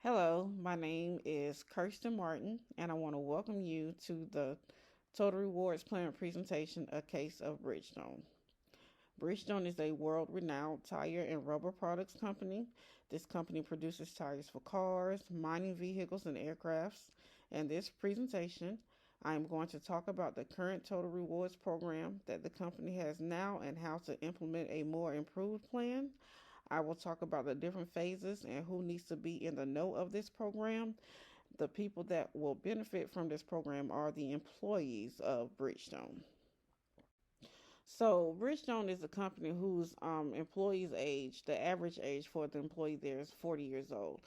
Hello, my name is Kirsten Martin, and I want to welcome you to the Total Rewards Plan presentation, A Case of Bridgestone. Bridgestone is a world renowned tire and rubber products company. This company produces tires for cars, mining vehicles, and aircrafts. In this presentation, I am going to talk about the current Total Rewards program that the company has now and how to implement a more improved plan. I will talk about the different phases and who needs to be in the know of this program. The people that will benefit from this program are the employees of Bridgestone. So, Bridgestone is a company whose employees age, the average age for the employee there is 40 years old.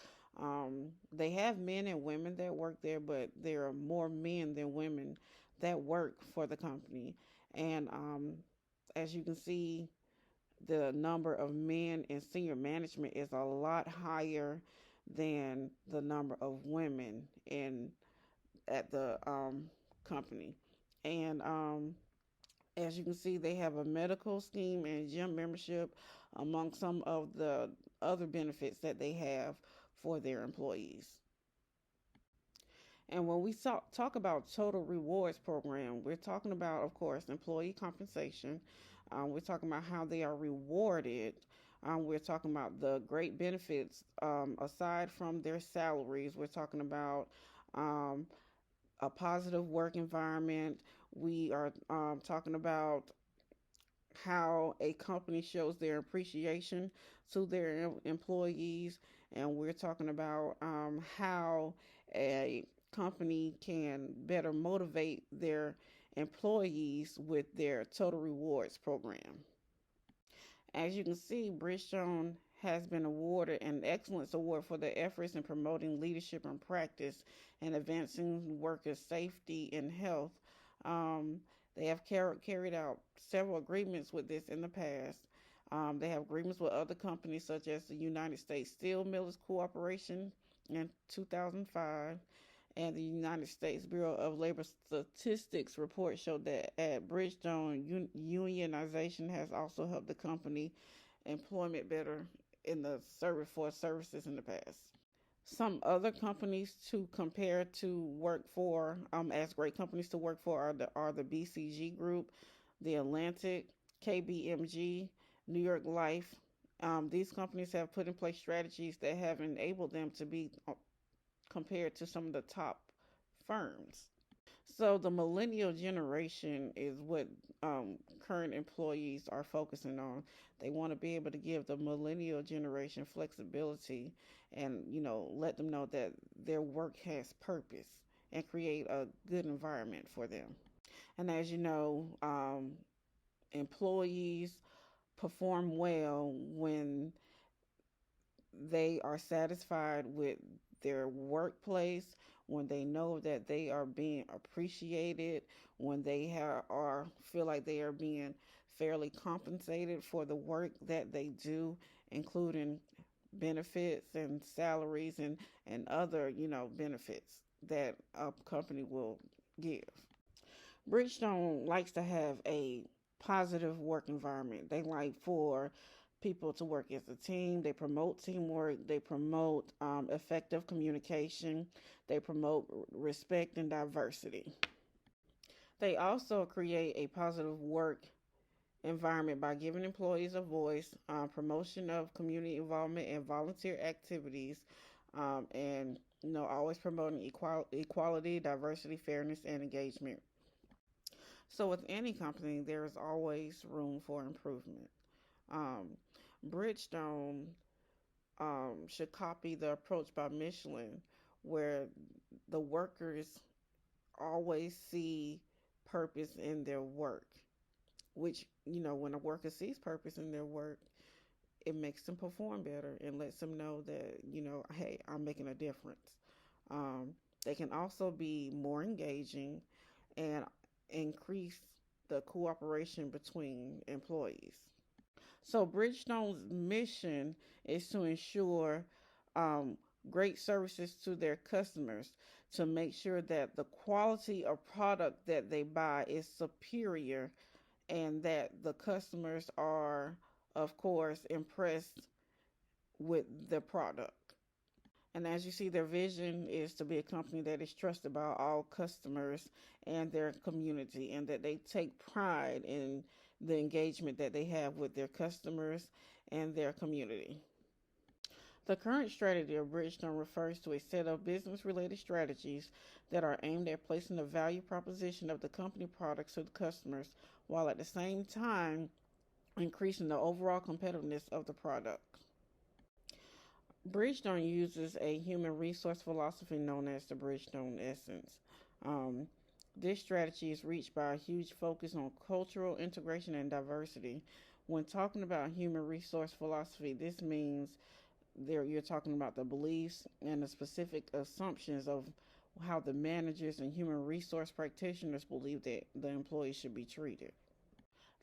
They have men and women that work there, but there are more men than women that work for the company. And as you can see, the number of men in senior management is a lot higher than the number of women in at the company. And as you can see, they have a medical scheme and gym membership among some of the other benefits that they have for their employees. And when we talk about total rewards program, we're talking about, of course, employee compensation. We're talking about how they are rewarded. We're talking about the great benefits aside from their salaries. We're talking about um, a positive work environment. We are talking about how a company shows their appreciation to their employees, and we're talking about how a company can better motivate their employees with their total rewards program. As you can see, Bridgestone has been awarded an excellence award for their efforts in promoting leadership and practice and advancing workers' safety and health. Um, they have carried out several agreements with this in the past. They have agreements with other companies such as the United States Steel Millers Corporation in 2005, and the United States Bureau of Labor Statistics report showed that at Bridgestone, unionization has also helped the company employment better in the service for services in the past. Some other companies to compare to work for, as great companies to work for, are the BCG Group, the Atlantic, KBMG, New York Life. These companies have put in place strategies that have enabled them to be compared to some of the top firms. So the millennial generation is what current employees are focusing on. They want to be able to give the millennial generation flexibility and, let them know that their work has purpose and create a good environment for them. And as you know, employees perform well when they are satisfied with their workplace, when they know that they are being appreciated, when they are feel like they are being fairly compensated for the work that they do, including benefits and salaries and other benefits that a company will give. Bridgestone likes to have a positive work environment. They like for people to work as a team. They promote teamwork. They promote effective communication. They promote respect and diversity. They also create a positive work environment by giving employees a voice, promotion of community involvement and volunteer activities, and always promoting equality, diversity, fairness, and engagement. So with any company, there is always room for improvement. Um, Bridgestone should copy the approach by Michelin, where the workers always see purpose in their work. Which, when a worker sees purpose in their work, it makes them perform better and lets them know that, hey, I'm making a difference. Um, they can also be more engaging and increase the cooperation between employees. So Bridgestone's mission is to ensure um, great services to their customers, to make sure that the quality of product that they buy is superior and that the customers are, of course, impressed with the product. And as you see, their vision is to be a company that is trusted by all customers and their community, and that they take pride in the engagement that they have with their customers and their community. The current strategy of Bridgestone refers to a set of business related strategies that are aimed at placing the value proposition of the company products to the customers while at the same time increasing the overall competitiveness of the product. Bridgestone uses a human resource philosophy known as the Bridgestone Essence. Um, this strategy is reached by a huge focus on cultural integration and diversity. When talking about human resource philosophy, this means there you're talking about the beliefs and the specific assumptions of how the managers and human resource practitioners believe that the employees should be treated.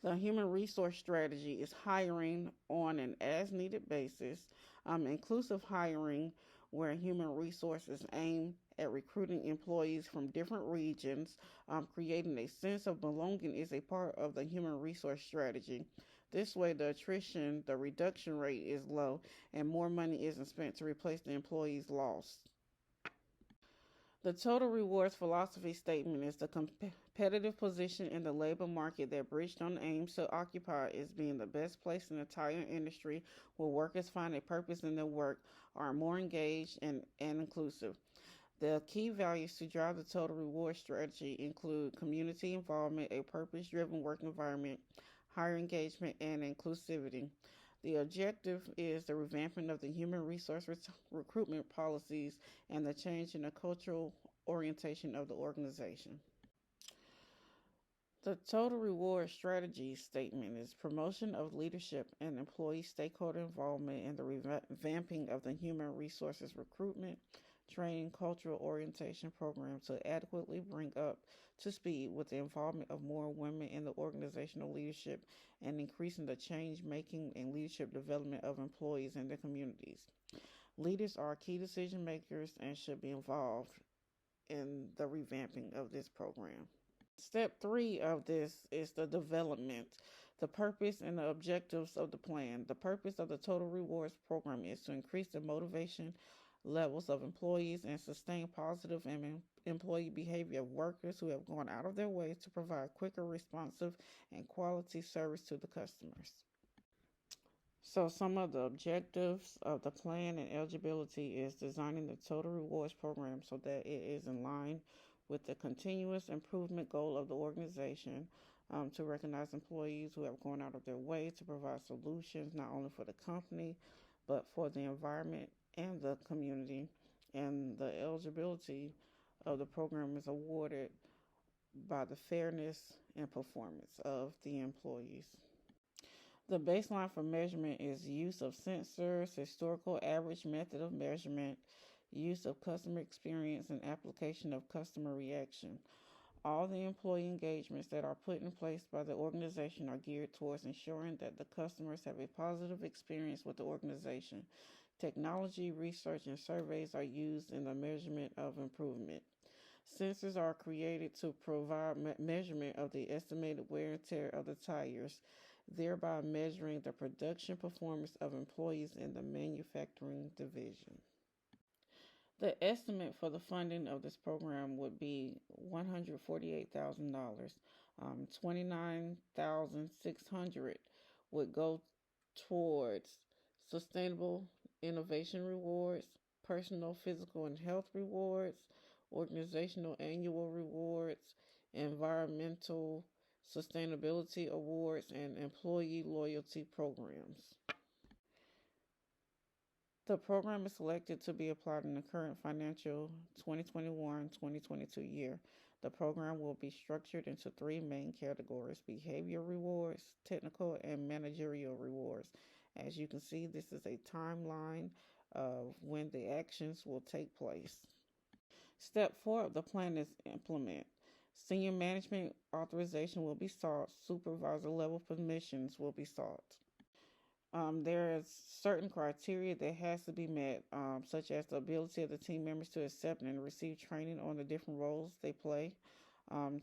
The human resource strategy is hiring on an as needed basis, inclusive hiring, where human resources aim at recruiting employees from different regions. Creating a sense of belonging is a part of the human resource strategy. This way, the reduction rate is low, and more money isn't spent to replace the employees lost. The total rewards philosophy statement is the competitive position in the labor market that Bridgestone aims to occupy as being the best place in the tire industry where workers find a purpose in their work, are more engaged and inclusive. The key values to drive the total reward strategy include community involvement, a purpose driven work environment, higher engagement, and inclusivity. The objective is the revamping of the human resource recruitment policies and the change in the cultural orientation of the organization. The total reward strategy statement is promotion of leadership and employee stakeholder involvement in the revamping of the human resources recruitment, training, cultural orientation program to adequately bring up to speed with the involvement of more women in the organizational leadership and increasing the change making and leadership development of employees in their communities. Leaders are key decision makers and should be involved in the revamping of this program. Step three of this is the development, the purpose and the objectives of the plan. The purpose of the Total Rewards program is to increase the motivation levels of employees and sustain positive and employee behavior of workers who have gone out of their way to provide quicker, responsive, and quality service to the customers. So some of the objectives of the plan and eligibility is designing the Total Rewards program so that it is in line with the continuous improvement goal of the organization, to recognize employees who have gone out of their way to provide solutions not only for the company but for the environment and the community. And the eligibility of the program is awarded by the fairness and performance of the employees. The baseline for measurement is use of sensors, historical average method of measurement, use of customer experience, and application of customer reaction. All the employee engagements that are put in place by the organization are geared towards ensuring that the customers have a positive experience with the organization. Technology, research, and surveys are used in the measurement of improvement. Sensors are created to provide measurement of the estimated wear and tear of the tires, thereby measuring the production performance of employees in the manufacturing division. The estimate for the funding of this program would be $148,000. 29,600 would go towards sustainable innovation rewards, personal, physical, and health rewards, organizational annual rewards, environmental sustainability awards, and employee loyalty programs. The program is selected to be applied in the current financial 2021-2022 year. The program will be structured into three main categories: behavior rewards, technical, and managerial rewards. As you can see, this is a timeline of when the actions will take place. Step 4 of the plan is implement. Senior management authorization will be sought. Supervisor level permissions will be sought. There is certain criteria that has to be met, such as the ability of the team members to accept and receive training on the different roles they play.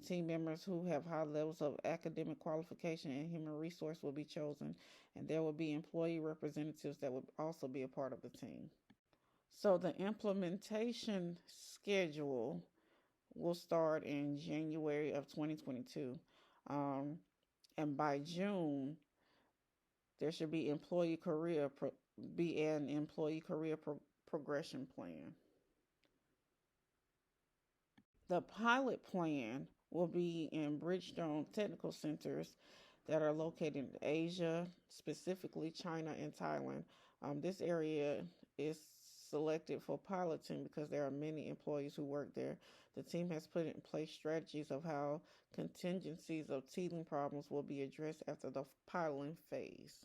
Team members who have high levels of academic qualification and human resource will be chosen, and there will be employee representatives that will also be a part of the team. So the implementation schedule will start in January of 2022. Um, and by June, there should be an employee career progression plan. The pilot plan will be in Bridgestone technical centers that are located in Asia, specifically China and Thailand. This area is selected for piloting because there are many employees who work there. The team has put in place strategies of how contingencies of teething problems will be addressed after the piloting phase.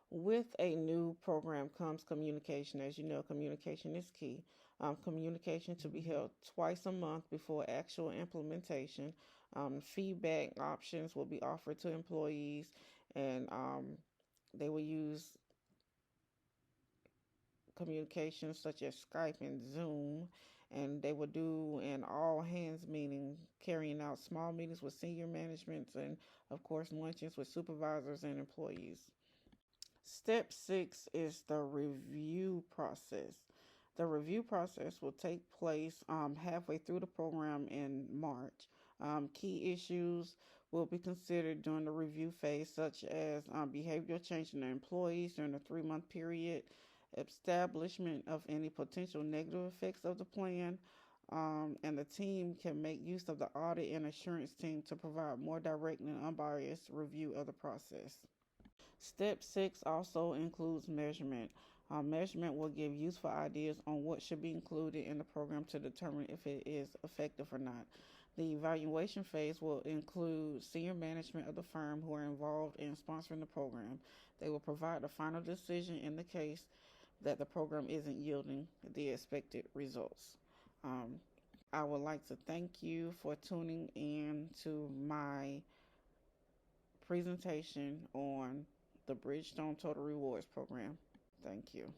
With a new program comes communication. As you know, communication is key. Communication to be held twice a month before actual implementation. Feedback options will be offered to employees, and they will use communications such as Skype and Zoom. And they will do an all hands meeting, carrying out small meetings with senior management and, of course, luncheons with supervisors and employees. Step six is the review process. The review process will take place halfway through the program in March. Key issues will be considered during the review phase, such as behavioral change in the employees during the 3 month period, establishment of any potential negative effects of the plan, and the team can make use of the audit and assurance team to provide more direct and unbiased review of the process. Step six also includes measurement. Measurement will give useful ideas on what should be included in the program to determine if it is effective or not. The evaluation phase will include senior management of the firm who are involved in sponsoring the program. They will provide the final decision in the case that the program isn't yielding the expected results. Um, I would like to thank you for tuning in to my presentation on the Bridgestone Total Rewards program. Thank you.